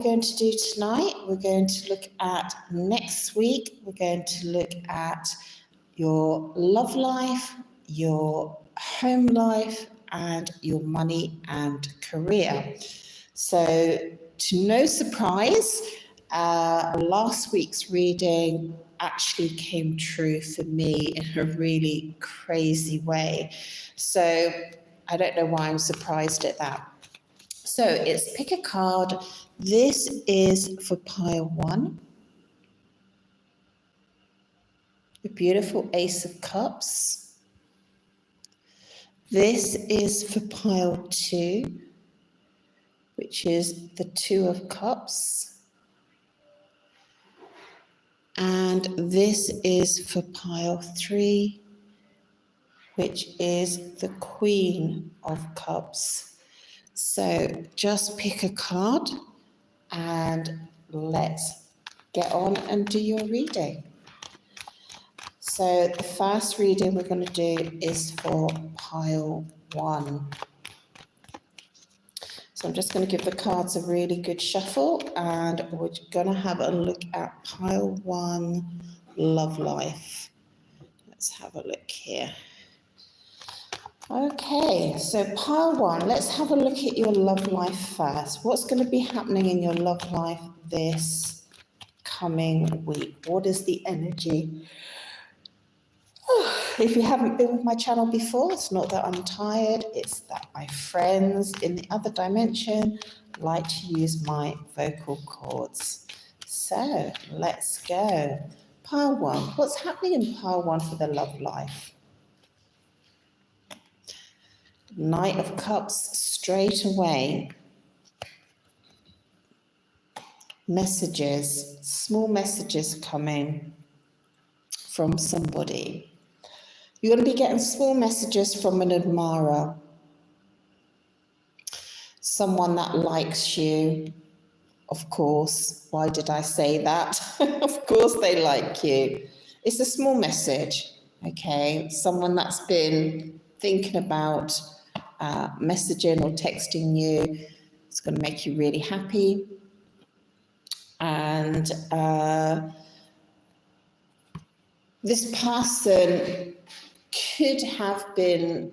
going to do tonight, we're going to look at next week. We're going to look at your love life, your home life, and your money and career. So, to no surprise, last week's reading actually came true for me in a really crazy way. So, I don't know why I'm surprised at that. So it's pick a card. This is for pile 1. The beautiful Ace of Cups. This is for pile 2, which is the 2 of Cups. And this is for pile 3, which is the Queen of Cups. So just pick a card and let's get on and do your reading. So the first reading we're going to do is for pile 1. So I'm just going to give the cards a really good shuffle and we're going to have a look at pile 1, love life. Let's have a look here. Okay, so pile 1, let's have a look at your love life first. What's going to be happening in your love life this coming week? What is the energy? If you haven't been with my channel before, it's not that I'm tired, it's that my friends in the other dimension like to use my vocal cords. So let's go. Pile 1, what's happening in pile 1 for the love life? Knight of Cups straight away. Messages, small messages coming from somebody. You're going to be getting small messages from an admirer. Someone that likes you. Of course. Why did I say that? Of course they like you. It's a small message, okay? Someone that's been thinking about messaging or texting you. It's going to make you really happy. And this person could have been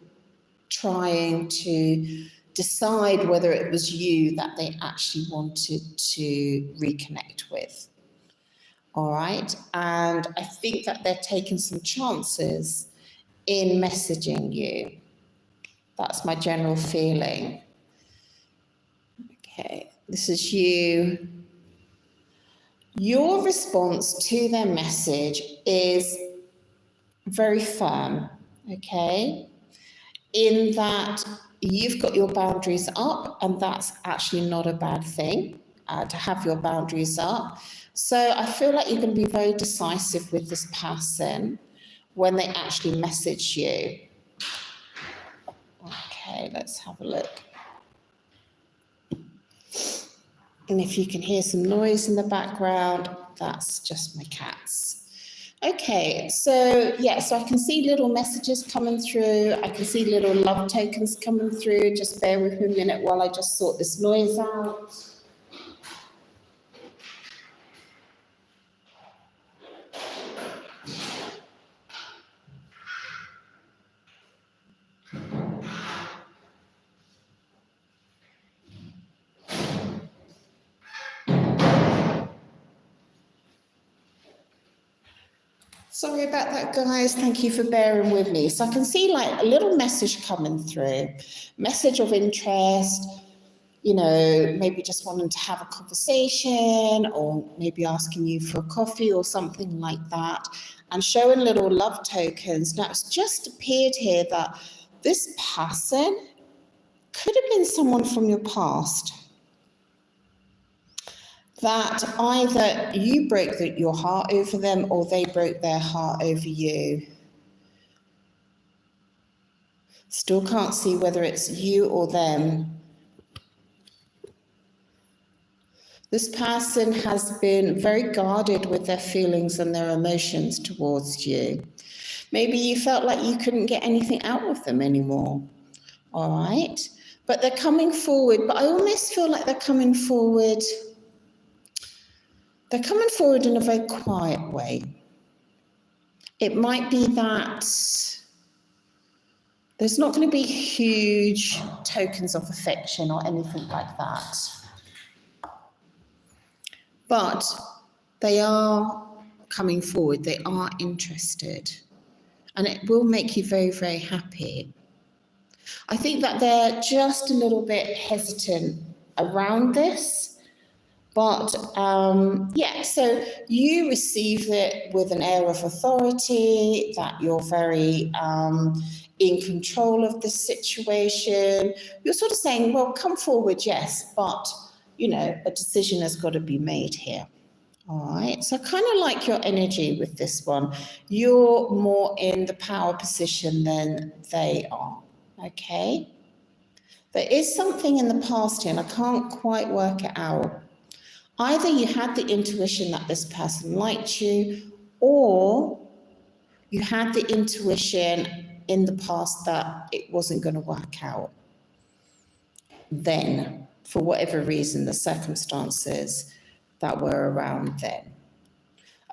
trying to decide whether it was you that they actually wanted to reconnect with. All right. And I think that they're taking some chances in messaging you. That's my general feeling. Okay, this is you. Your response to their message is very firm, okay? In that you've got your boundaries up, and that's actually not a bad thing, to have your boundaries up. So I feel like you're going to be very decisive with this person when they actually message you. Okay, let's have a look. And if you can hear some noise in the background, that's just my cats. Okay, so yeah, so I can see little messages coming through. I can see little love tokens coming through. Just bear with me a minute while I just sort this noise out. Sorry about that, guys. Thank you for bearing with me. So I can see like a little message coming through, message of interest, you know, maybe just wanting to have a conversation or maybe asking you for a coffee or something like that, and showing little love tokens. Now, it's just appeared here that this person could have been someone from your past, that either you broke your heart over them or they broke their heart over you. Still can't see whether it's you or them. This person has been very guarded with their feelings and their emotions towards you. Maybe you felt like you couldn't get anything out of them anymore. All right? But they're coming forward, but I almost feel like they're coming forward They're coming forward in a very quiet way. It might be that there's not going to be huge tokens of affection or anything like that. But they are coming forward. They are interested. And it will make you very, very happy. I think that they're just a little bit hesitant around this. But yeah, so you receive it with an air of authority, that you're very in control of the situation. You're sort of saying, well, come forward, yes, but, you know, a decision has got to be made here. All right, so I kind of like your energy with this one. You're more in the power position than they are, okay? There is something in the past here, and I can't quite work it out. Either you had the intuition that this person liked you, or you had the intuition in the past that it wasn't going to work out. Then, for whatever reason, the circumstances that were around then.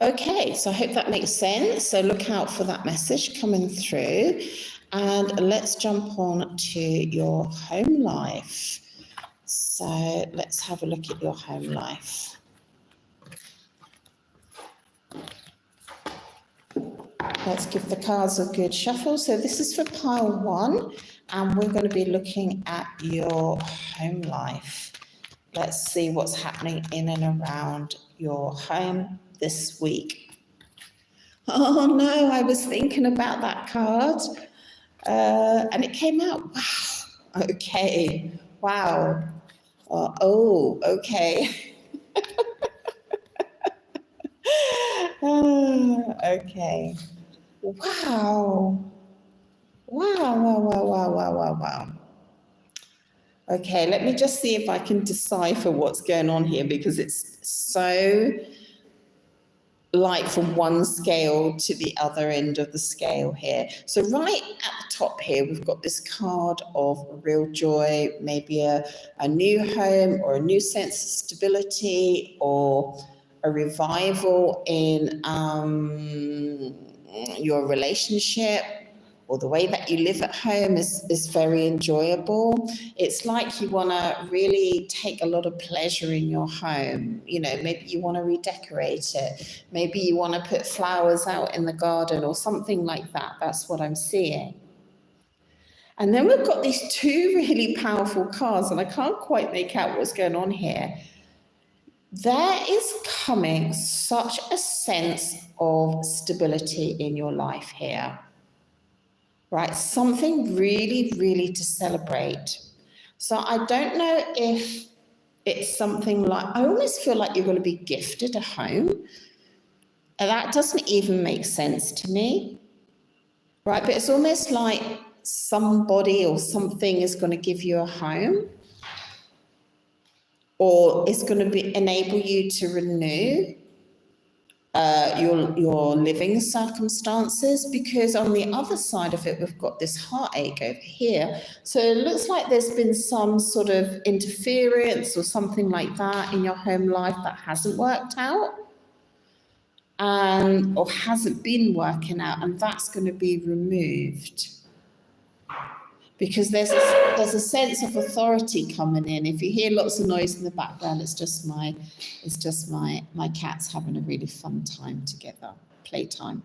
Okay, so I hope that makes sense. So look out for that message coming through. And let's jump on to your home life. So let's have a look at your home life. Let's give the cards a good shuffle. So this is for pile 1, and we're going to be looking at your home life. Let's see what's happening in and around your home this week. Oh no, I was thinking about that card, and it came out. Wow. Okay. Wow. Oh, okay. Okay. Wow. Wow, wow, wow, wow, wow, wow, wow. Okay, let me just see if I can decipher what's going on here, because it's so like from one scale to the other end of the scale here. So right at the top here, we've got this card of real joy, maybe a new home or a new sense of stability, or a revival in your relationship, or the way that you live at home is very enjoyable. It's like you want to really take a lot of pleasure in your home. You know, maybe you want to redecorate it. Maybe you want to put flowers out in the garden or something like that. That's what I'm seeing. And then we've got these two really powerful cards, and I can't quite make out what's going on here. There is coming such a sense of stability in your life here. Right, something really, really to celebrate. So I don't know if it's something like, I almost feel like you're going to be gifted a home. And that doesn't even make sense to me. Right, but it's almost like somebody or something is going to give you a home, or it's going to enable you to renew your living circumstances, because on the other side of it, we've got this heartache over here. So it looks like there's been some sort of interference or something like that in your home life that hasn't worked out, or hasn't been working out, and that's going to be removed. Because there's a sense of authority coming in. If you hear lots of noise in the background, it's just my cats having a really fun time together, playtime.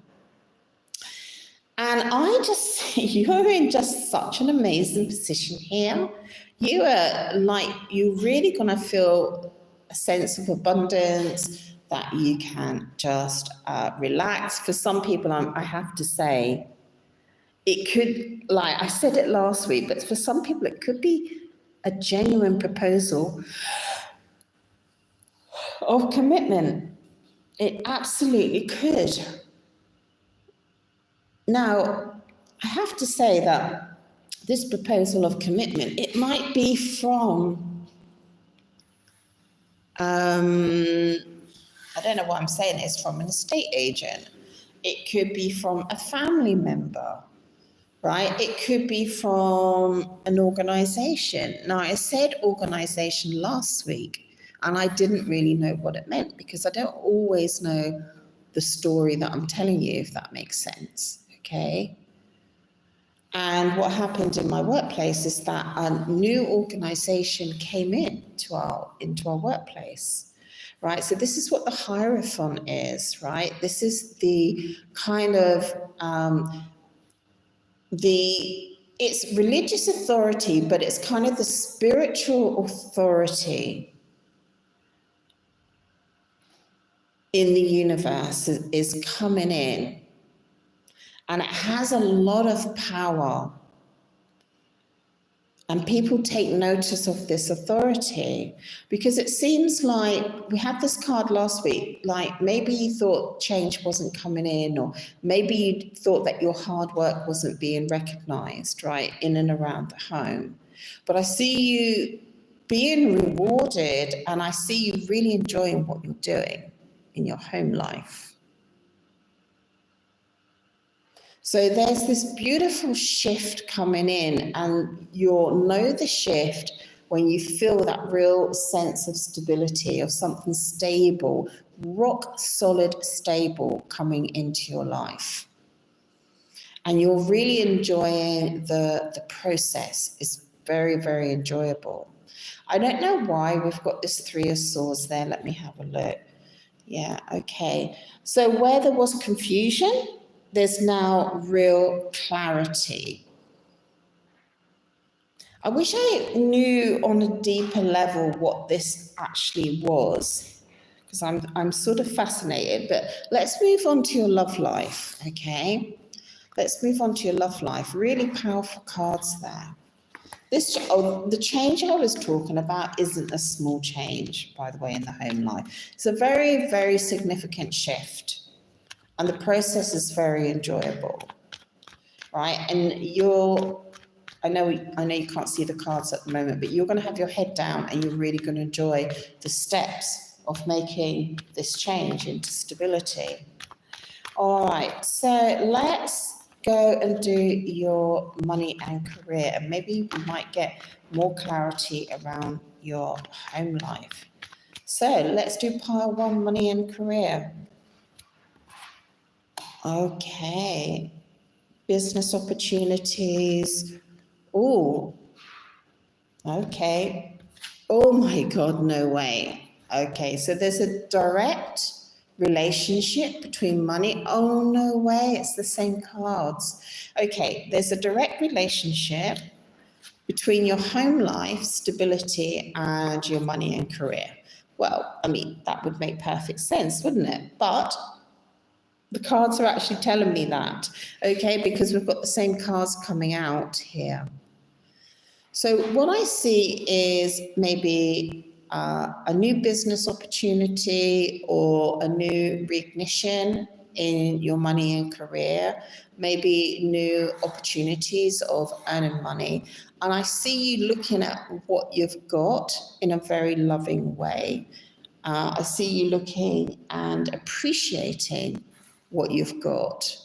And I just see you're in just such an amazing position here. You're really gonna feel a sense of abundance, that you can just relax. For some people, I have to say, it could, like I said it last week, but for some people it could be a genuine proposal of commitment. It absolutely could. Now, I have to say that this proposal of commitment, it might be from, I don't know why I'm saying this, from an estate agent. It could be from a family member. Right? It could be from an organization. Now, I said organization last week, And I didn't really know what it meant because I don't always know the story that I'm telling you, if that makes sense. Okay. And what happened in my workplace is that a new organization came into our workplace, right? So this is what the Hierophant is, right? This is the kind of it's religious authority, but it's kind of the spiritual authority in the universe is coming in, and it has a lot of power. And people take notice of this authority because it seems like we had this card last week, like maybe you thought change wasn't coming in, or maybe you thought that your hard work wasn't being recognized, right, in and around the home. But I see you being rewarded, and I see you really enjoying what you're doing in your home life. So there's this beautiful shift coming in, and you'll know the shift when you feel that real sense of stability, of something stable, rock solid stable coming into your life. And you're really enjoying the process. It's very, very enjoyable. I don't know why we've got this Three of Swords there. Let me have a look. Yeah, okay. So where there was confusion, there's now real clarity. I wish I knew on a deeper level what this actually was, because I'm sort of fascinated. But let's move on to your love life, okay? Let's move on to your love life. Really powerful cards there. The change I was talking about isn't a small change, by the way, in the home life. It's a very, very significant shift. And the process is very enjoyable, right? And I know you can't see the cards at the moment, but you're going to have your head down and you're really going to enjoy the steps of making this change into stability. All right, so let's go and do your money and career, and maybe we might get more clarity around your home life. So let's do pile one, money and career. Okay, business opportunities. Oh, okay. Oh my God, no way. Okay, so there's a direct relationship between money. Oh, no way, it's the same cards. Okay, there's a direct relationship between your home life, stability, and your money and career. Well, I mean, that would make perfect sense, wouldn't it? But the cards are actually telling me that, okay, because we've got the same cards coming out here. So what I see is maybe a new business opportunity or a new recognition in your money and career, maybe new opportunities of earning money. And I see you looking at what you've got in a very loving way. I see you looking and appreciating what you've got.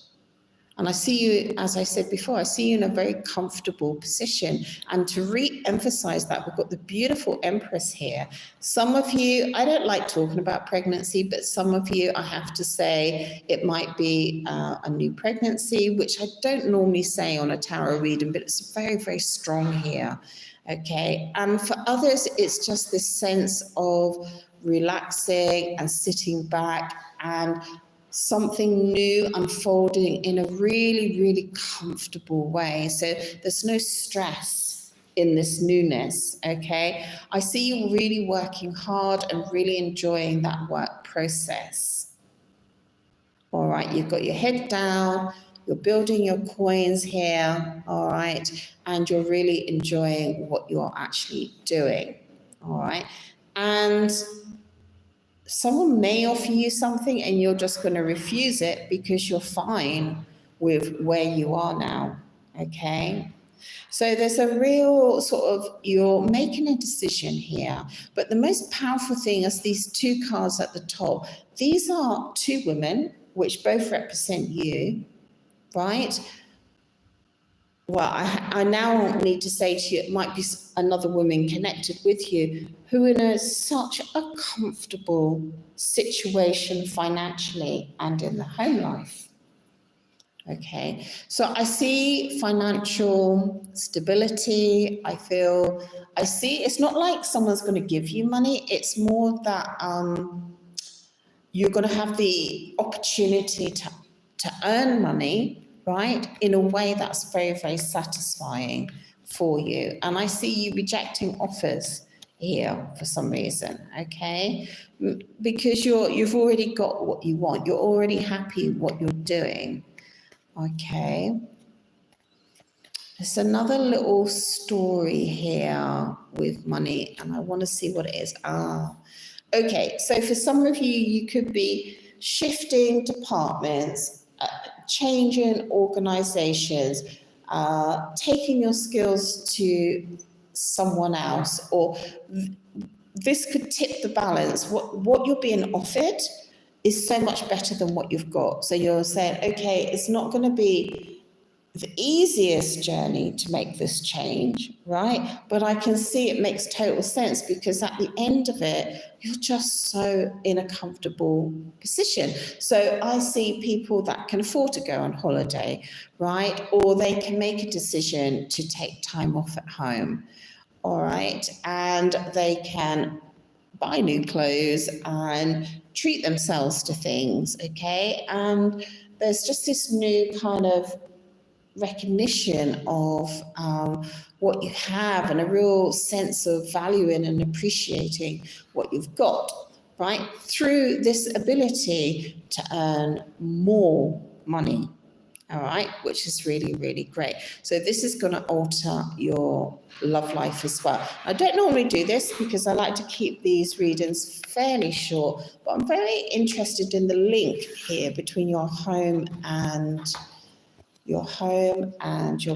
And I see you, as I said before, I see you in a very comfortable position. And to re-emphasize that, we've got the beautiful Empress here. Some of you, I don't like talking about pregnancy, but some of you, I have to say, it might be a new pregnancy, which I don't normally say on a tarot reading, but it's very, very strong here. Okay. And for others, it's just this sense of relaxing and sitting back and something new unfolding in a really, really comfortable way. So there's no stress in this newness, okay? I see you really working hard and really enjoying that work process. All right, you've got your head down, you're building your coins here, all right? And you're really enjoying what you're actually doing, all right? And someone may offer you something and you're just going to refuse it because you're fine with where you are now, okay? So there's a real sort of, you're making a decision here. But the most powerful thing is these two cards at the top. These are two women, which both represent you, right? well, I now need to say to you, it might be another woman connected with you who in such a comfortable situation financially and in the home life. Okay, so I see financial stability. I see it's not like someone's going to give you money. It's more that you're going to have the opportunity to earn money, right, in a way that's very, very satisfying for you. And I see you rejecting offers here for some reason, okay? Because you've already got what you want. You're already happy with what you're doing, okay? There's another little story here with money, and I want to see what it is. Okay, so for some of you, you could be shifting departments, changing organizations, taking your skills to someone else, or this could tip the balance. What you're being offered is so much better than what you've got. So you're saying, okay, it's not going to be the easiest journey to make this change, right? But I can see it makes total sense because at the end of it, you're just so in a comfortable position. So I see people that can afford to go on holiday, right? Or they can make a decision to take time off at home, all right? And they can buy new clothes and treat themselves to things, okay? And there's just this new kind of recognition of what you have and a real sense of valuing and appreciating what you've got, right? Through this ability to earn more money, all right, which is really, really great. So this is going to alter your love life as well. I don't normally do this because I like to keep these readings fairly short, but I'm very interested in the link here between your home and your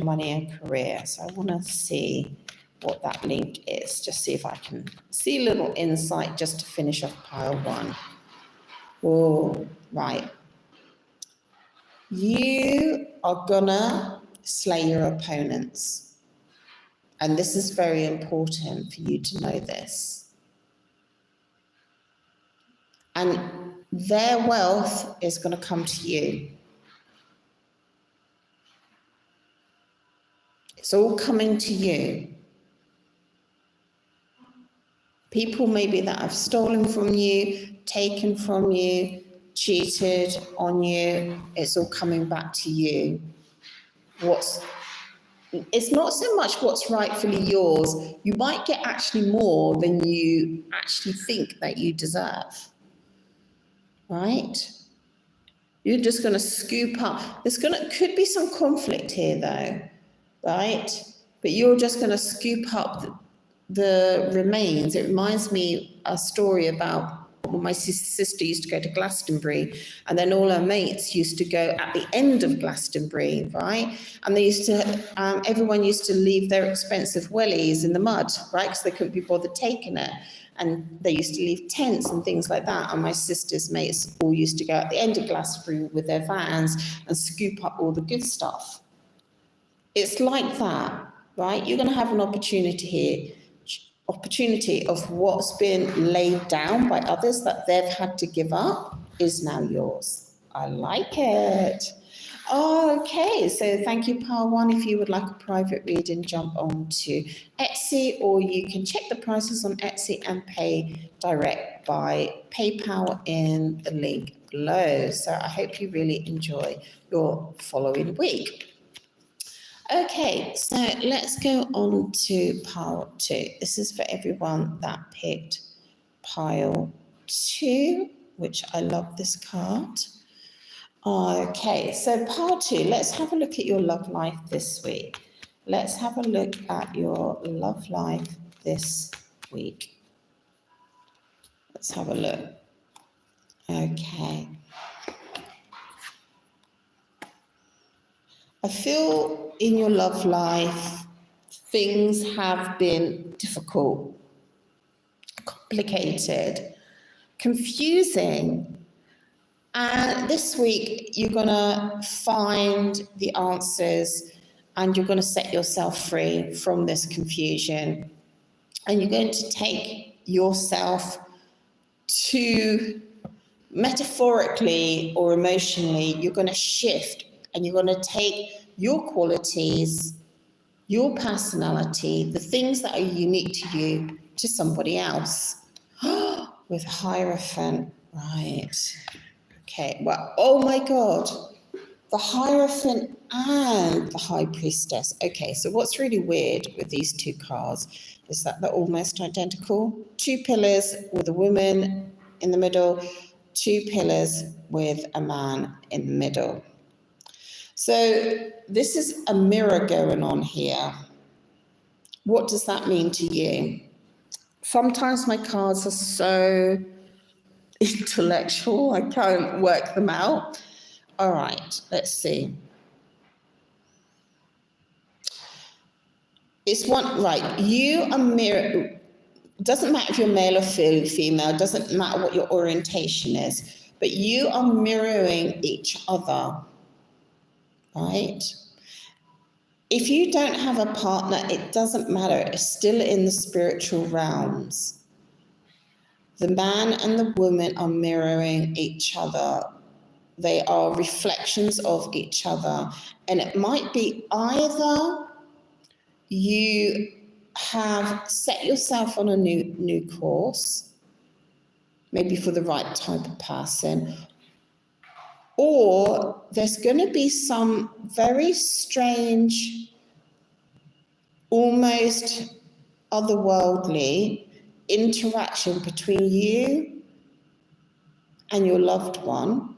money and career. So I want to see what that link is, just see if I can see a little insight just to finish off pile one. Oh, right. You are gonna slay your opponents. And this is very important for you to know this. And their wealth is going to come to you. It's all coming to you. People maybe that have stolen from you, taken from you, cheated on you, it's all coming back to you. It's not so much what's rightfully yours. You might get actually more than you actually think that you deserve, right? You're just going to scoop up. Could be some conflict here though, right? But you're just going to scoop up the remains. It reminds me a story about when my sister used to go to Glastonbury, and then all her mates used to go at the end of Glastonbury, right? And they used to, everyone used to leave their expensive wellies in the mud, right? Because they couldn't be bothered taking it. And they used to leave tents and things like that. And my sister's mates all used to go at the end of Glastonbury with their vans and scoop up all the good stuff. It's like that, right? You're going to have an opportunity here. Opportunity of what's been laid down by others that they've had to give up is now yours. I like it. Okay, so thank you, Pile 1. If you would like a private reading, jump on to Etsy, or you can check the prices on Etsy and pay direct by PayPal in the link below. So I hope you really enjoy your following week. Okay, so let's go on to pile 2. This is for everyone that picked pile 2, which I love this card. Okay, so pile 2, let's have a look at your love life this week. Let's have a look at your love life this week. Let's have a look. Okay. I feel in your love life, things have been difficult, complicated, confusing. And this week, you're going to find the answers and you're going to set yourself free from this confusion. And you're going to take yourself to, metaphorically or emotionally, you're going to shift and you're going to take your qualities, your personality, the things that are unique to you, to somebody else. With Hierophant, right. Okay, well, oh my God. The Hierophant and the High Priestess. Okay, so what's really weird with these two cards is that they're almost identical. Two pillars with a woman in the middle, two pillars with a man in the middle. So this is a mirror going on here. What does that mean to you? Sometimes my cards are so intellectual, I can't work them out. All right, let's see. It's one, right, you are mirror, doesn't matter if you're male or female, doesn't matter what your orientation is, but you are mirroring each other, right? If you don't have a partner, it doesn't matter, it's still in the spiritual realms. The man and the woman are mirroring each other. They are reflections of each other. And it might be either you have set yourself on a new course, maybe for the right type of person, or there's going to be some very strange, almost otherworldly interaction between you and your loved one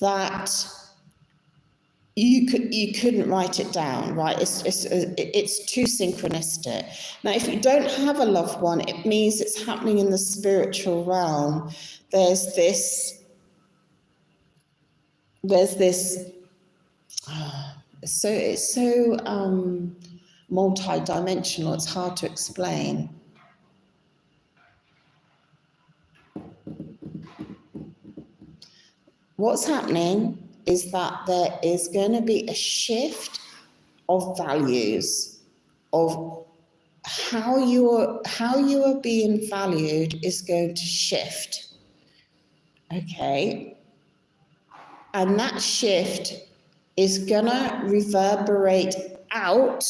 that you couldn't write it down, right? It's too synchronistic. Now, if you don't have a loved one, it means it's happening in the spiritual realm. There's this it's so multi-dimensional, it's hard to explain. What's happening is that there is going to be a shift of values, of how you are being valued is going to shift. Okay? And that shift is gonna reverberate out,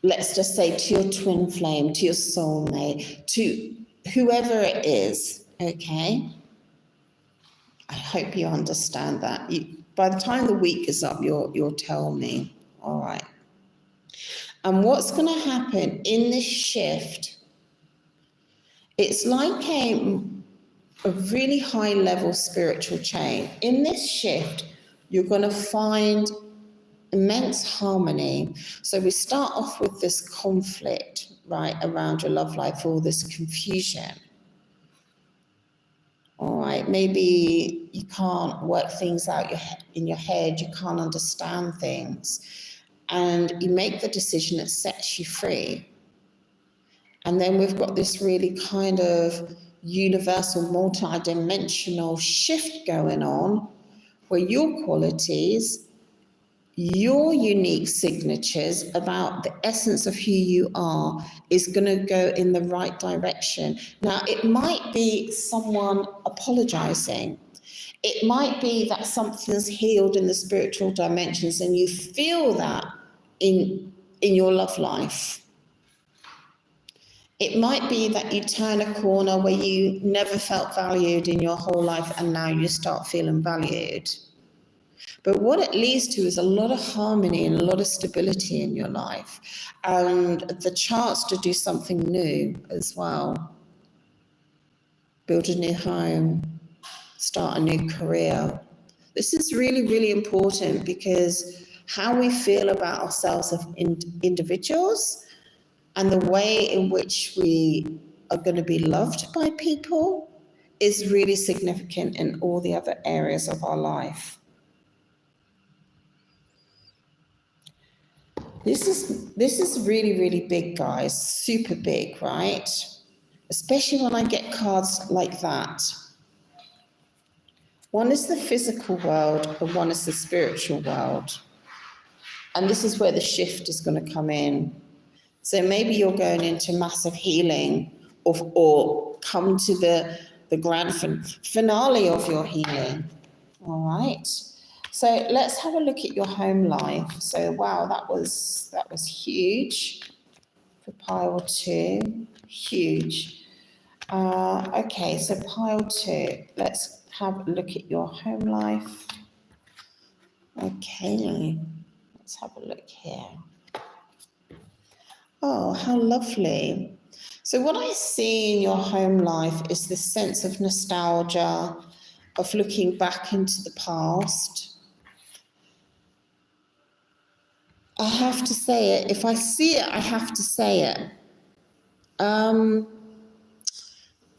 let's just say, to your twin flame, to your soulmate, to whoever it is, okay? I hope you understand that. By the time the week is up, you'll tell me, all right? And what's gonna happen in this shift, it's like a really high level spiritual chain. In this shift, you're going to find immense harmony. So we start off with this conflict, right, around your love life, all this confusion. All right, maybe you can't work things out in your head, you can't understand things, and you make the decision that sets you free. And then we've got this really kind of universal, multi-dimensional shift going on where your qualities, your unique signatures about the essence of who you are is going to go in the right direction. Now, it might be someone apologizing. It might be that something's healed in the spiritual dimensions and you feel that in your love life. It might be that you turn a corner where you never felt valued in your whole life and now you start feeling valued. But what it leads to is a lot of harmony and a lot of stability in your life and the chance to do something new as well. Build a new home, start a new career. This is really, really important because how we feel about ourselves as individuals and the way in which we are going to be loved by people is really significant in all the other areas of our life. This is really, really big, guys, super big, right? Especially when I get cards like that. One is the physical world and one is the spiritual world. And this is where the shift is going to come in. So maybe you're going into massive healing or come to the grand finale of your healing. All right. So let's have a look at your home life. So wow, that was huge for pile 2. Huge. Okay, so pile 2. Let's have a look at your home life. Okay, let's have a look here. Oh, how lovely. So what I see in your home life is this sense of nostalgia, of looking back into the past. I have to say it. If I see it, I have to say it.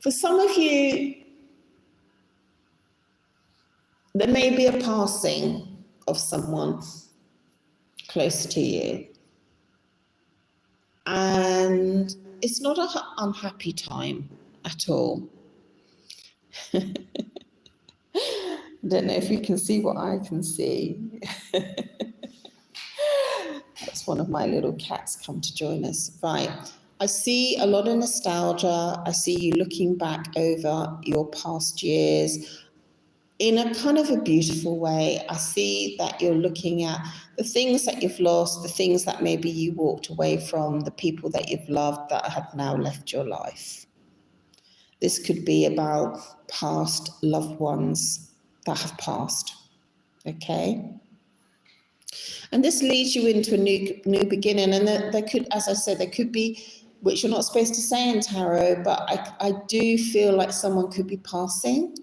For some of you, there may be a passing of someone close to you. And it's not an unhappy time at all. I don't know if you can see what I can see. That's one of my little cats come to join us. Right. I see a lot of nostalgia. I see you looking back over your past years in a kind of a beautiful way. I see that you're looking at the things that you've lost, the things that maybe you walked away from, the people that you've loved that have now left your life. This could be about past loved ones that have passed, okay? And this leads you into a new beginning. And there could, as I said, there could be, which you're not supposed to say in tarot, but I do feel like someone could be passing.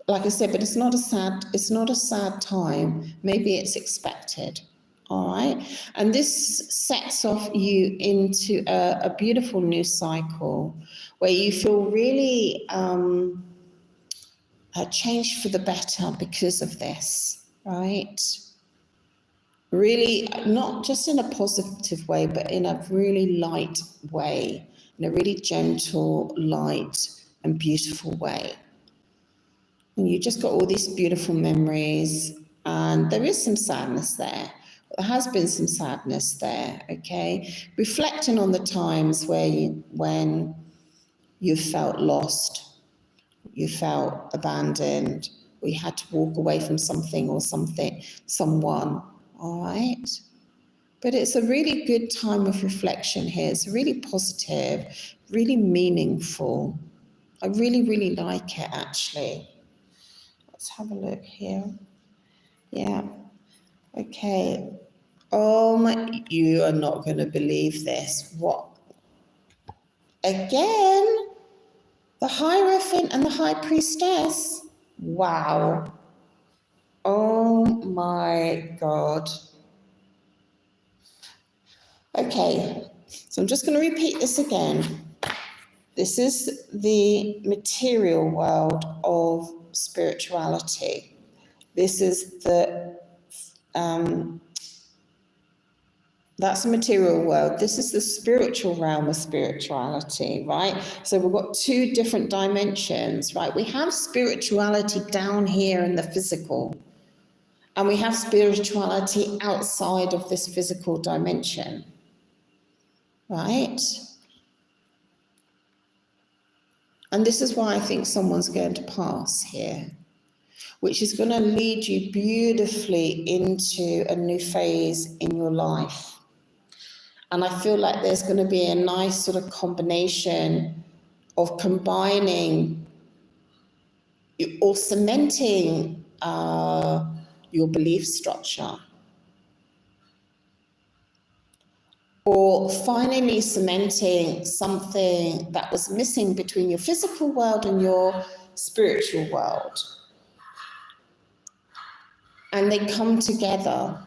Like I said, but it's not a sad time. Maybe it's expected. All right. And this sets off you into a beautiful new cycle where you feel really changed for the better because of this, right? Really, not just in a positive way, but in a really light way, in a really gentle, light, and beautiful way. And you just got all these beautiful memories, and there is some sadness there. There has been some sadness there, okay? Reflecting on the times when you felt lost, you felt abandoned, or you had to walk away from something or someone, all right? But it's a really good time of reflection here. It's really positive, really meaningful. I really, really like it, actually. Let's have a look here. Yeah. Okay. You are not going to believe this. What? Again? The Hierophant and the High Priestess? Wow. Oh my God. Okay. So I'm just going to repeat this again. This is the material world of spirituality. This is that's the material world. This is the spiritual realm of spirituality, right? So we've got 2 different dimensions, right? We have spirituality down here in the physical, and we have spirituality outside of this physical dimension, right? And this is why I think someone's going to pass here, which is going to lead you beautifully into a new phase in your life. And I feel like there's going to be a nice sort of combination of combining or cementing your belief structure, or finally cementing something that was missing between your physical world and your spiritual world. And they come together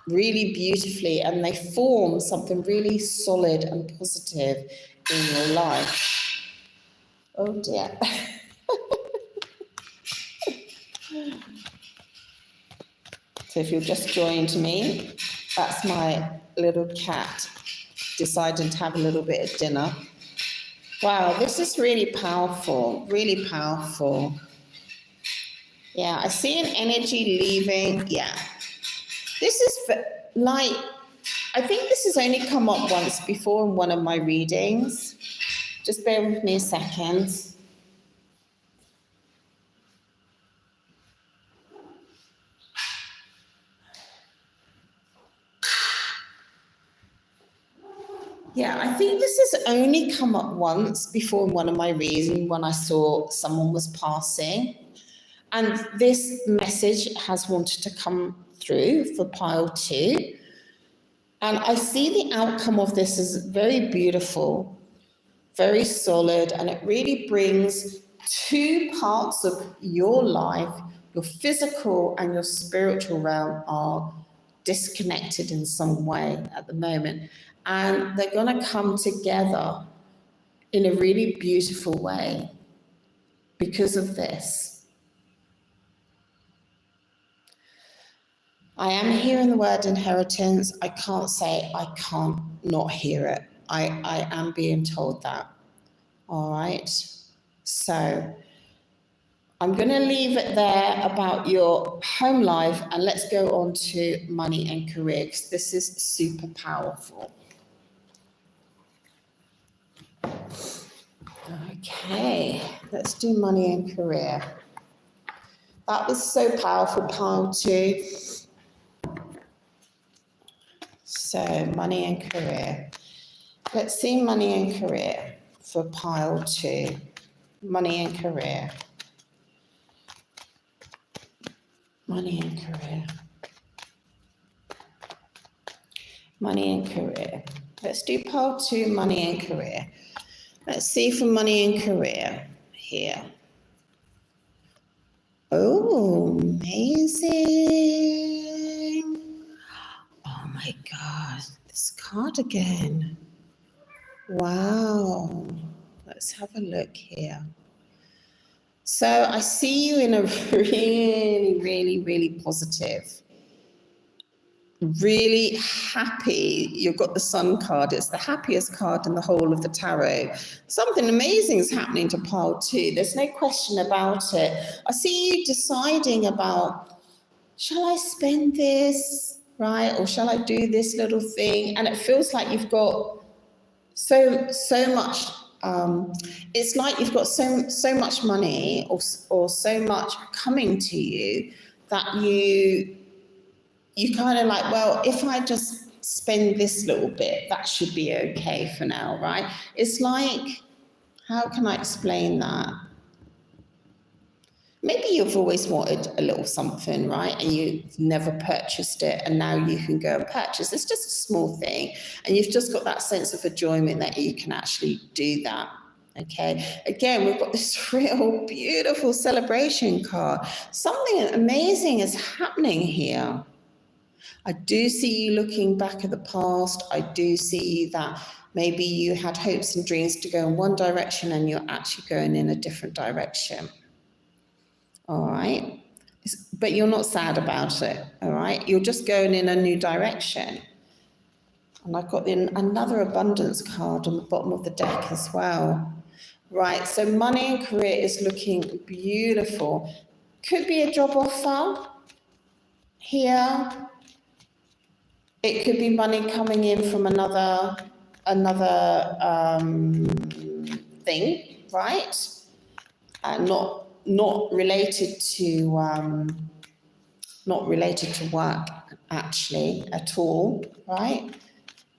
really beautifully, and they form something really solid and positive in your life. Oh dear. So if you've just joined me, that's my little cat deciding to have a little bit of dinner. Wow, this is really powerful, really powerful. Yeah, I see an energy leaving. Yeah. This is like, I think this has only come up once before in one of my readings. Just bear with me a second. Yeah, I think this has only come up once before in one of my readings when I saw someone was passing. And this message has wanted to come through for pile 2. And I see the outcome of this as very beautiful, very solid, and it really brings 2 parts of your life, your physical and your spiritual realm, are disconnected in some way at the moment. And they're going to come together in a really beautiful way because of this. I am hearing the word inheritance. I can't say I can't not hear it. I am being told that. All right. So I'm going to leave it there about your home life, and let's go on to money and career, because this is super powerful. Okay, let's do money and career. That was so powerful, pile 2. So money and career. Let's see money and career for pile 2. Money and career. Money and career. Money and career. Let's do pile 2, money and career. Let's see for money and career here. Oh, amazing. Oh my God, this card again. Wow. Let's have a look here. So I see you in a really, really, really positive, really happy. You've got the Sun card. It's the happiest card in the whole of the tarot. Something amazing is happening to pile 2. There's no question about it. I see you deciding about, shall I spend this, right? Or shall I do this little thing? And it feels like you've got so much. It's like you've got so much money or so much coming to you that you kind of like, well, if I just spend this little bit, that should be okay for now, right? It's like, how can I explain that? Maybe you've always wanted a little something, right? And you've never purchased it, and now you can go and purchase. It's just a small thing, and you've just got that sense of enjoyment that you can actually do that. Okay, again, we've got this real beautiful celebration card. Something amazing is happening here. I do see you looking back at the past. I do see that maybe you had hopes and dreams to go in one direction and you're actually going in a different direction. All right. But you're not sad about it. All right. You're just going in a new direction. And I've got another abundance card on the bottom of the deck as well. Right. So money and career is looking beautiful. Could be a job offer here. It could be money coming in from another thing, right? Not related to work actually at all, right?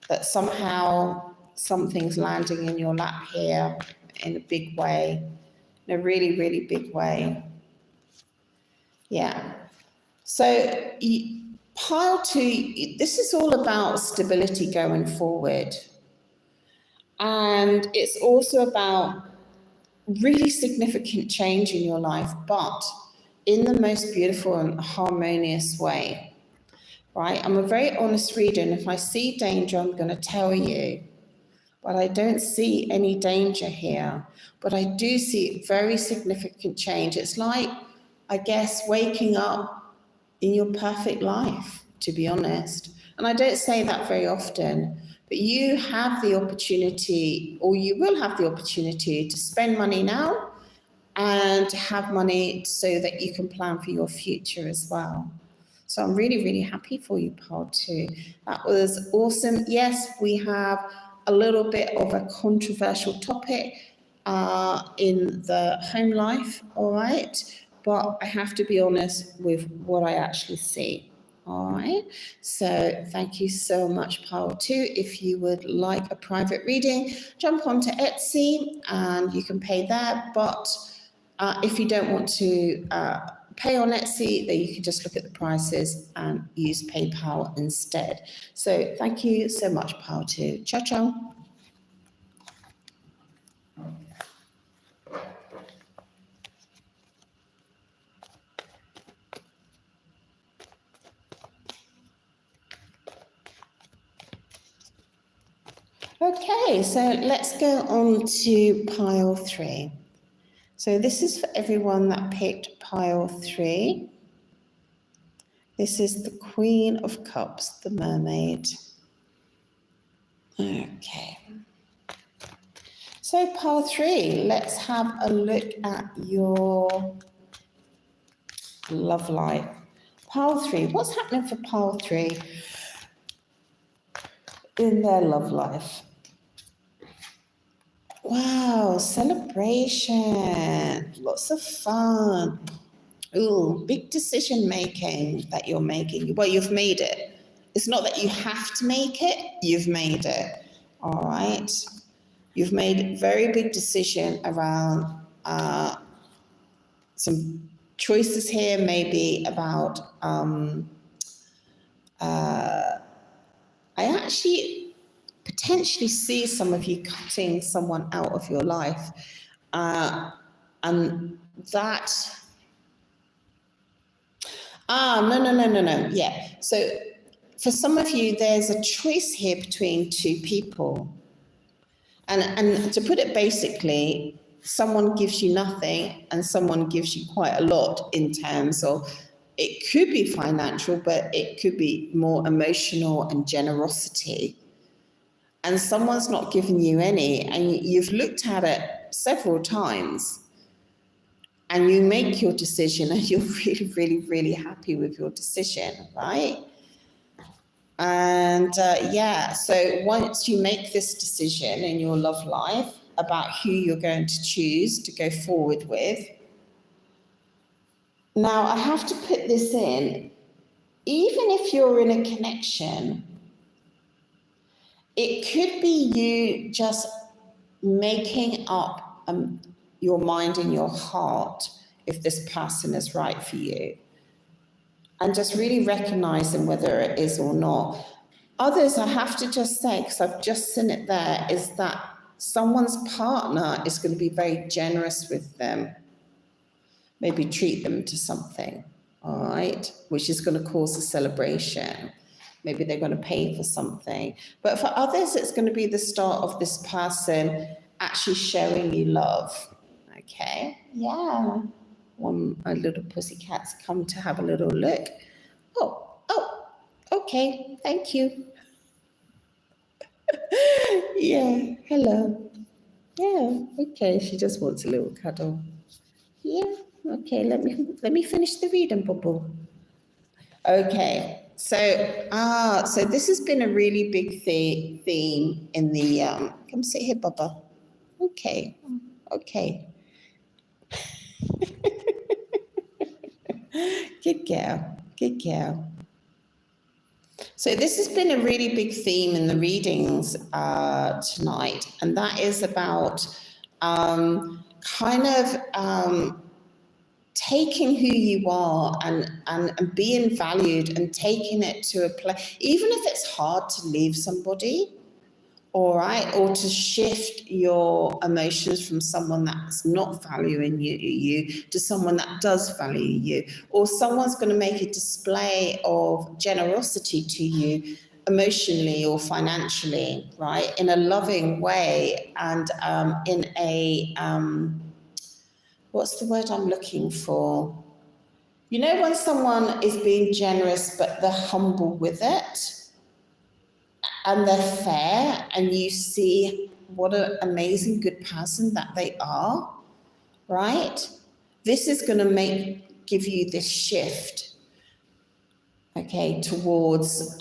But somehow something's landing in your lap here in a big way, in a really, really big way. Yeah. So pile 2, this is all about stability going forward. And it's also about really significant change in your life, but in the most beautiful and harmonious way, right? I'm a very honest reader, and if I see danger, I'm going to tell you. But I don't see any danger here. But I do see very significant change. It's like, I guess, waking up in your perfect life, to be honest. And I don't say that very often. But you have the opportunity, or you will have the opportunity, to spend money now and have money so that you can plan for your future as well. So I'm really, really happy for you, Pile 2. That was awesome. Yes, we have a little bit of a controversial topic in the home life, all right? But I have to be honest with what I actually see. All right, so thank you so much, Pile 2. If you would like a private reading, jump onto Etsy and you can pay there. But if you don't want to pay on Etsy, then you can just look at the prices and use PayPal instead. So thank you so much, Pile 2. Ciao, ciao. Okay, so let's go on to Pile 3. So this is for everyone that picked Pile 3. This is the Queen of Cups, the mermaid. Okay. So Pile 3, let's have a look at your love life. Pile 3, what's happening for Pile 3 in their love life? Wow, celebration, lots of fun. Ooh, big decision making that you're making. Well, you've made it. It's not that you have to make it, you've made it. All right. You've made a very big decision around some choices here, maybe about I actually potentially see some of you cutting someone out of your life. And that, no. Yeah. So for some of you, there's a choice here between two people. And to put it basically, someone gives you nothing and someone gives you quite a lot in terms of, it could be financial, but it could be more emotional and generosity. And someone's not giving you any, and you've looked at it several times, and you make your decision, and you're really, really, really happy with your decision, right? And so once you make this decision in your love life about who you're going to choose to go forward with, now I have to put this in, even if you're in a connection, it could be you just making up your mind and your heart if this person is right for you, and just really recognizing whether it is or not. Others, I have to just say, because I've just seen it there, is that someone's partner is going to be very generous with them. Maybe treat them to something, all right, which is going to cause a celebration. Maybe they're going to pay for something. But for others, it's going to be the start of this person actually showing you love. Okay, yeah. My little pussycat's come to have a little look. Oh, okay, thank you. Yeah, hello. Yeah, okay, she just wants a little cuddle. Yeah, okay, let me finish the reading, Bubble. Okay, so this has been a really big theme in the come sit here, Bubba. Okay. Good girl. So this has been a really big theme in the readings tonight, and that is about taking who you are and being valued and taking it to a place, even if it's hard to leave somebody, all right, or to shift your emotions from someone that's not valuing you to someone that does value you, or someone's going to make a display of generosity to you emotionally or financially, right, in a loving way, and in a what's the word I'm looking for? You know, when someone is being generous but they're humble with it, and they're fair, and you see what an amazing good person that they are, right? This is going to give you this shift, okay, towards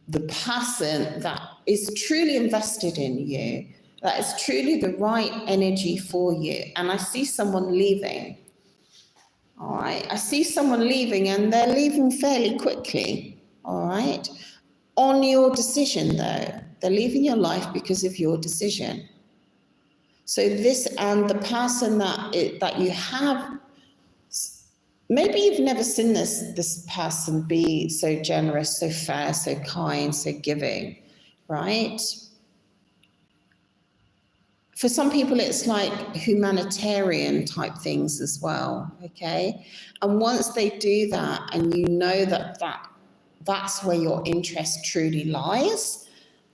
the person that is truly invested in you, that is truly the right energy for you. And I see someone leaving. All right. I see someone leaving, and they're leaving fairly quickly. All right. On your decision, though. They're leaving your life because of your decision. So this, and the person that you have, maybe you've never seen this person be so generous, so fair, so kind, so giving, right? For some people, it's like humanitarian type things as well, okay? And once they do that, and you know that's where your interest truly lies,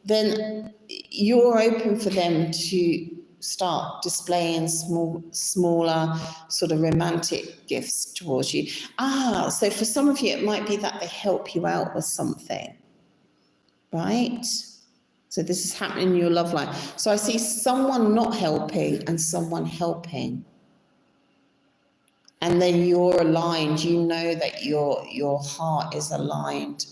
then you're open for them to start displaying smaller sort of romantic gifts towards you. So for some of you, it might be that they help you out with something, right? So this is happening in your love life. So I see someone not helping and someone helping. And then you're aligned. You know that your heart is aligned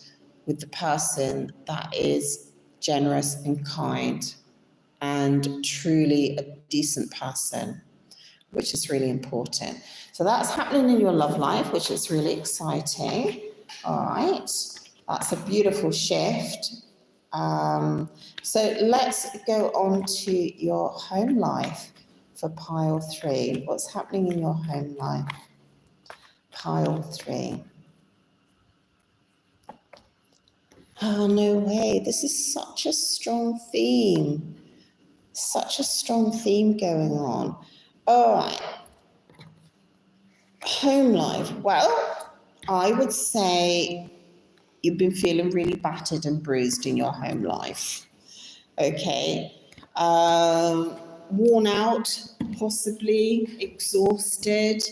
with the person that is generous and kind and truly a decent person, which is really important. So that's happening in your love life, which is really exciting. All right. That's a beautiful shift. So let's go on to your home life for pile 3. What's happening in your home life? Pile 3. Oh, no way. This is such a strong theme. Such a strong theme going on. All right. Home life. Well, I would say you've been feeling really battered and bruised in your home life. Okay. Worn out, possibly exhausted.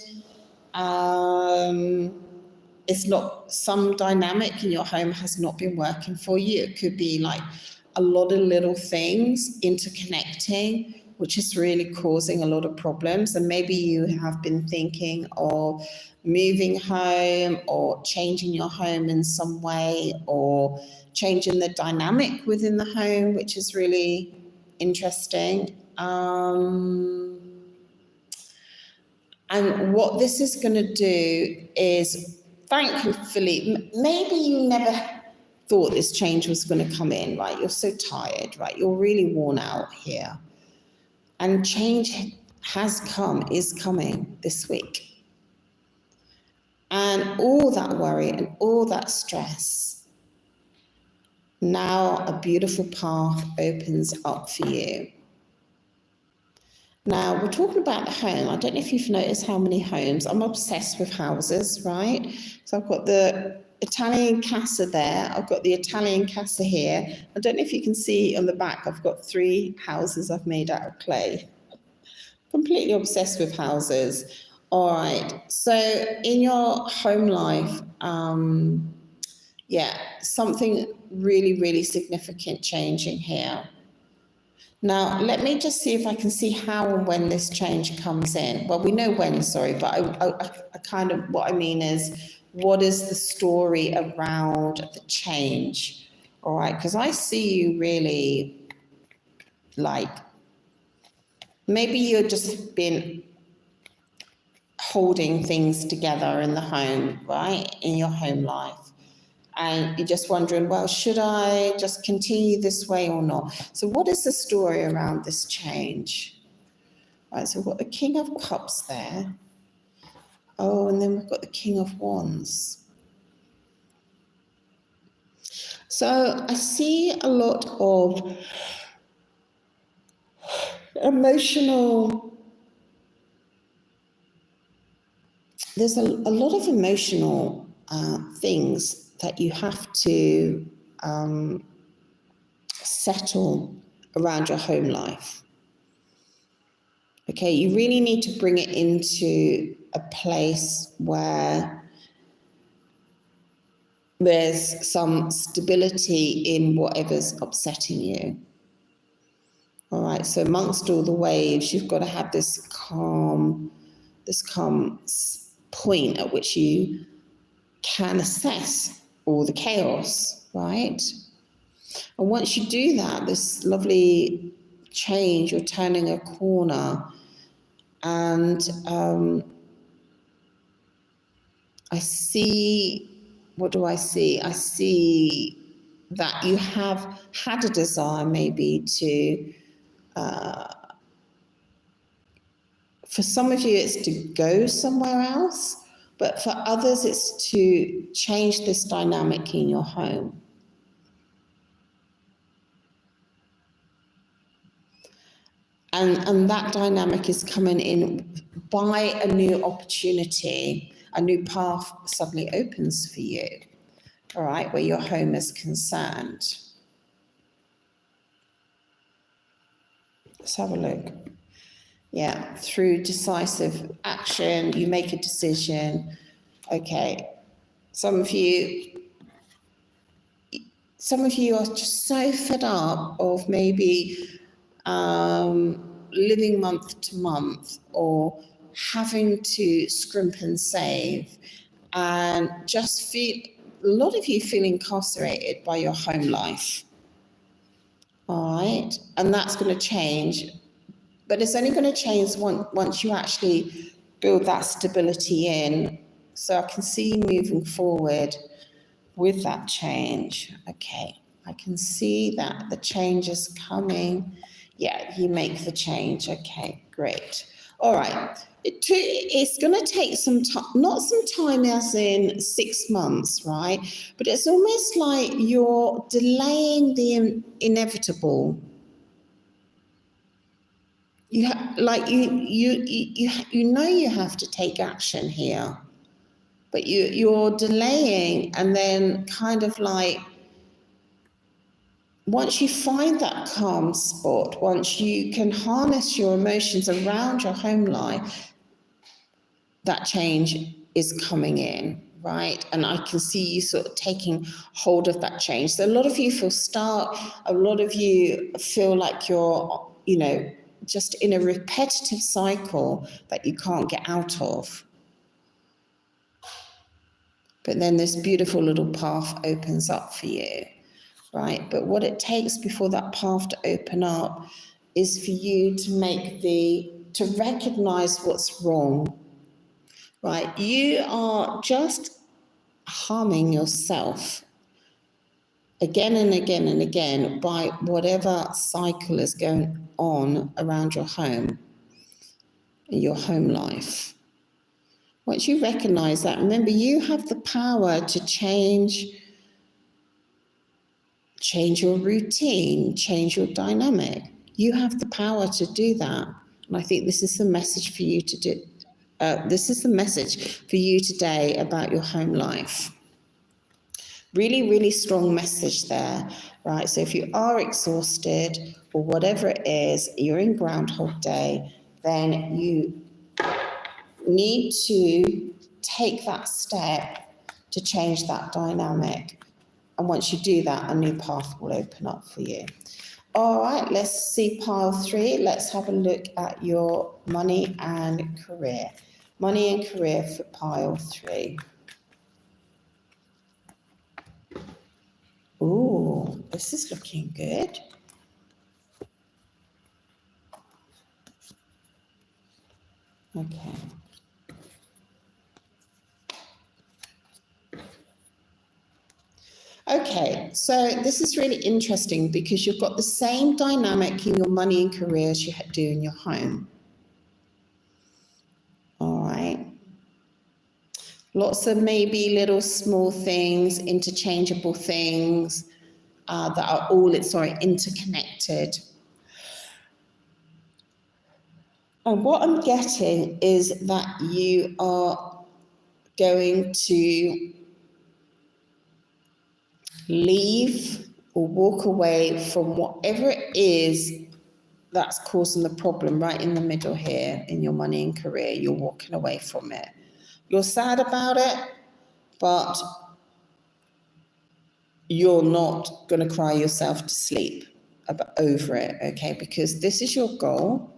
It's not, some dynamic in your home has not been working for you. It could be like a lot of little things interconnecting, which is really causing a lot of problems. And maybe you have been thinking of moving home or changing your home in some way, or changing the dynamic within the home, which is really interesting. And what this is going to do is, thankfully, maybe you never thought this change was going to come in, right? You're so tired, right? You're really worn out here. And change has come, is coming this week. And all that worry and all that stress, now a beautiful path opens up for you. Now, we're talking about the home. I don't know if you've noticed how many homes. I'm obsessed with houses, right? So I've got the Italian casa there. I've got the Italian casa here. I don't know if you can see on the back, I've got 3 houses I've made out of clay. Completely obsessed with houses. All right. So in your home life, something really, really significant changing here. Now, let me just see if I can see how and when this change comes in. Well, we know when, sorry, but I kind of, what I mean is, what is the story around the change? All right, because I see you really like, maybe you've just been holding things together in the home, right, in your home life. And you're just wondering, well, should I just continue this way or not? So what is the story around this change? Right, so we've got the King of Cups there. Oh, and then we've got the King of Wands. So I see a lot of emotional, there's a lot of emotional things that you have to settle around your home life. Okay, you really need to bring it into a place where there's some stability in whatever's upsetting you. All right, so amongst all the waves, you've got to have this calm point at which you can assess all the chaos, right? And once you do that, this lovely change, you're turning a corner, and I see, what do I see? I see that you have had a desire maybe to, for some of you it's to go somewhere else, but for others it's to change this dynamic in your home. And that dynamic is coming in by a new opportunity, a new path suddenly opens for you, all right, where your home is concerned. Let's have a look. Yeah, through decisive action, you make a decision. Okay, some of you are just so fed up of maybe living month to month, or having to scrimp and save, and just feel, a lot of you feel incarcerated by your home life. All right, and that's going to change, but it's only going to change once you actually build that stability in. So I can see you moving forward with that change. Okay, I can see that the change is coming. Yeah, you make the change. Okay, great. All right. It's going to take some time, not some time as in 6 months, right? But it's almost like you're delaying the inevitable. You know you have to take action here, but you're delaying, and then kind of like, once you find that calm spot, once you can harness your emotions around your home life, that change is coming in, right? And I can see you sort of taking hold of that change. So a lot of you feel stuck. A lot of you feel like you're, just in a repetitive cycle that you can't get out of. But then this beautiful little path opens up for you. Right, but what it takes before that path to open up is for you to recognize what's wrong. Right, you are just harming yourself again and again and again by whatever cycle is going on around your home, in your home life. Once you recognize that, remember, you have the power to change your routine, change your dynamic. You have the power to do that. And I think this is the message for you to do. This is the message for you today about your home life. Really, really strong message there, right? So if you are exhausted or whatever it is, you're in Groundhog Day, then you need to take that step to change that dynamic. And once you do that, a new path will open up for you. All right, let's see pile 3. Let's have a look at your money and career. Money and career for pile 3. Ooh, this is looking good. Okay. Okay, so this is really interesting because you've got the same dynamic in your money and career as you do in your home. All right. Lots of maybe little small things, interchangeable things that are all interconnected. And what I'm getting is that you are going to leave or walk away from whatever it is that's causing the problem right in the middle here in your money and career. You're walking away from it. You're sad about it, but you're not going to cry yourself to sleep over it, okay? Because this is your goal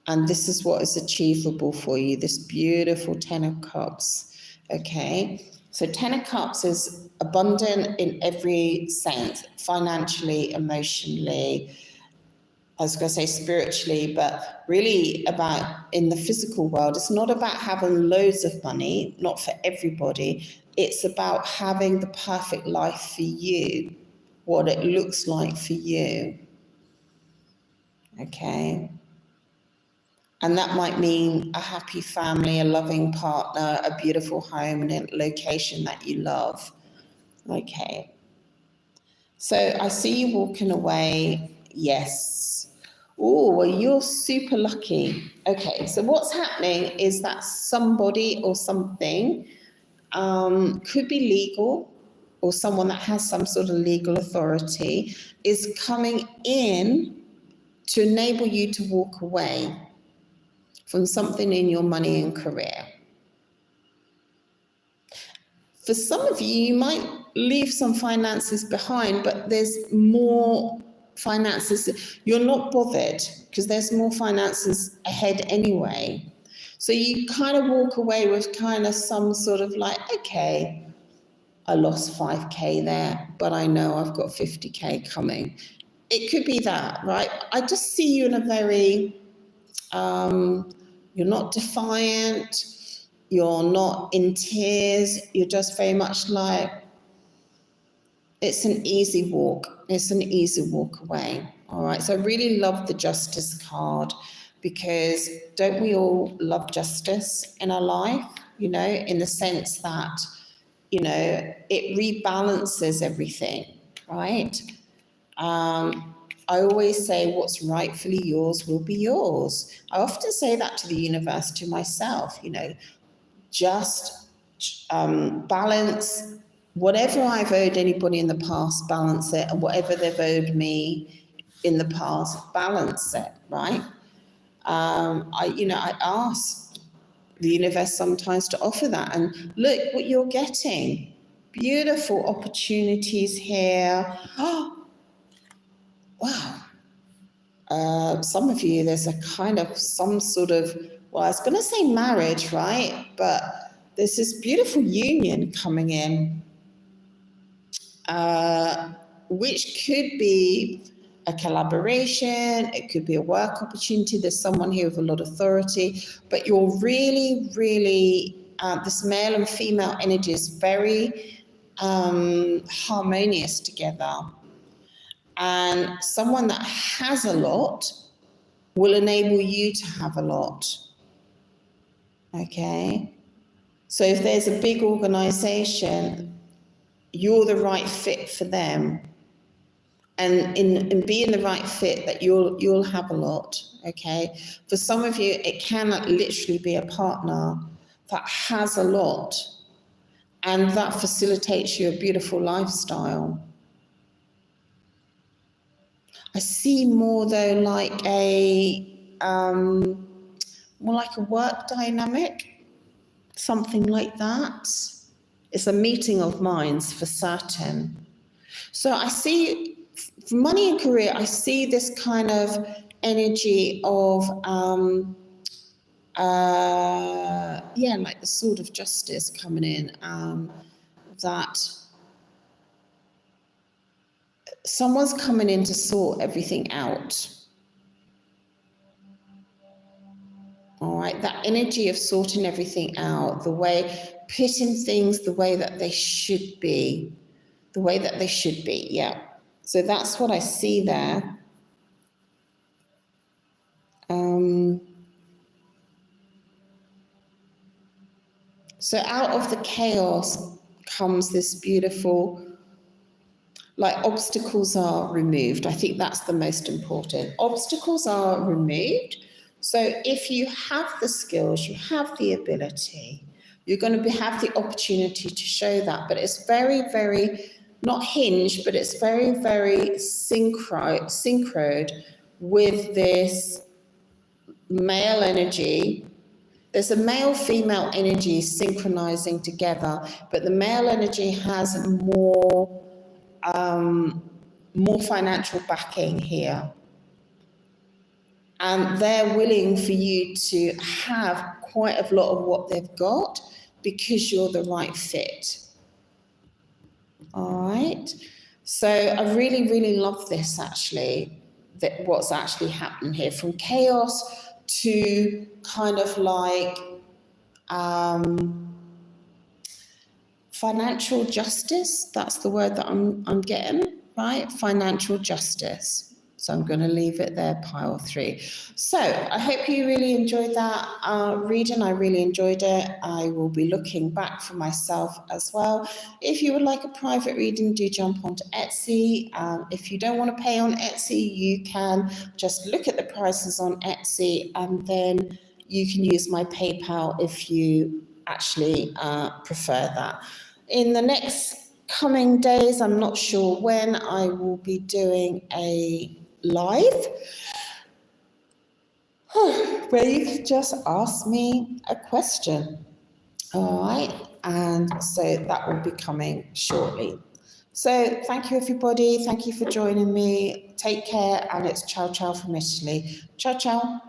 and this is what is achievable for you, this beautiful Ten of Cups, okay? So Ten of Cups is abundant in every sense, financially, emotionally, I was going to say spiritually, but really about in the physical world. It's not about having loads of money, not for everybody. It's about having the perfect life for you, what it looks like for you. Okay? And that might mean a happy family, a loving partner, a beautiful home, and a location that you love. Okay. So I see you walking away. Yes. Oh, well, you're super lucky. Okay, so what's happening is that somebody or something could be legal, or someone that has some sort of legal authority is coming in to enable you to walk away from something in your money and career. For some of you, you might leave some finances behind, but there's more finances. You're not bothered because there's more finances ahead anyway. So you kind of walk away with kind of some sort of like, okay, I lost 5K there, but I know I've got 50K coming. It could be that, right? I just see you in a very, you're not defiant. You're not in tears. You're just very much like, it's an easy walk. It's an easy walk away. All right. So I really love the justice card because don't we all love justice in our life? You know, in the sense that, you know, it rebalances everything, right? I always say what's rightfully yours will be yours. I often say that to the universe, to myself, you know, just balance whatever I've owed anybody in the past, balance it, and whatever they've owed me in the past, balance it, right? I ask the universe sometimes to offer that, and look what you're getting. Beautiful opportunities here. Oh, wow. Some of you, there's a kind of some sort of, well, I was going to say marriage, right? But there's this beautiful union coming in, which could be a collaboration, it could be a work opportunity. There's someone here with a lot of authority, but you're really, really, this male and female energy is very harmonious together. And someone that has a lot will enable you to have a lot. Okay? So if there's a big organization, you're the right fit for them. And in being the right fit, that you'll have a lot. Okay? For some of you, it can literally be a partner that has a lot, and that facilitates you a beautiful lifestyle. I see more though like more like a work dynamic, something like that. It's a meeting of minds for certain. So I see, for money and career, I see this kind of energy of, like the sword of justice coming in, that someone's coming in to sort everything out. All right, that energy of sorting everything out, the way, putting things the way that they should be, yeah. So that's what I see there. So out of the chaos comes this beautiful, like, obstacles are removed. I think that's the most important. Obstacles are removed. So if you have the skills, you have the ability, you're going to have the opportunity to show that. But it's very, very, not hinged, but it's very, very synchroed with this male energy. There's a male-female energy synchronizing together, but the male energy has more more financial backing here. And they're willing for you to have quite a lot of what they've got because you're the right fit. All right. So I really, really love this actually, that what's actually happening here, from chaos to kind of like financial justice. That's the word that I'm getting, right? Financial justice. So I'm going to leave it there, pile 3. So I hope you really enjoyed that reading. I really enjoyed it. I will be looking back for myself as well. If you would like a private reading, do jump onto Etsy. If you don't want to pay on Etsy, you can just look at the prices on Etsy, and then you can use my PayPal if you actually prefer that. In the next coming days, I'm not sure when, I will be doing a live where you can just ask me a question. All right, and so that will be coming shortly. So thank you, everybody. Thank you for joining me. Take care, and it's ciao ciao from Italy. Ciao ciao.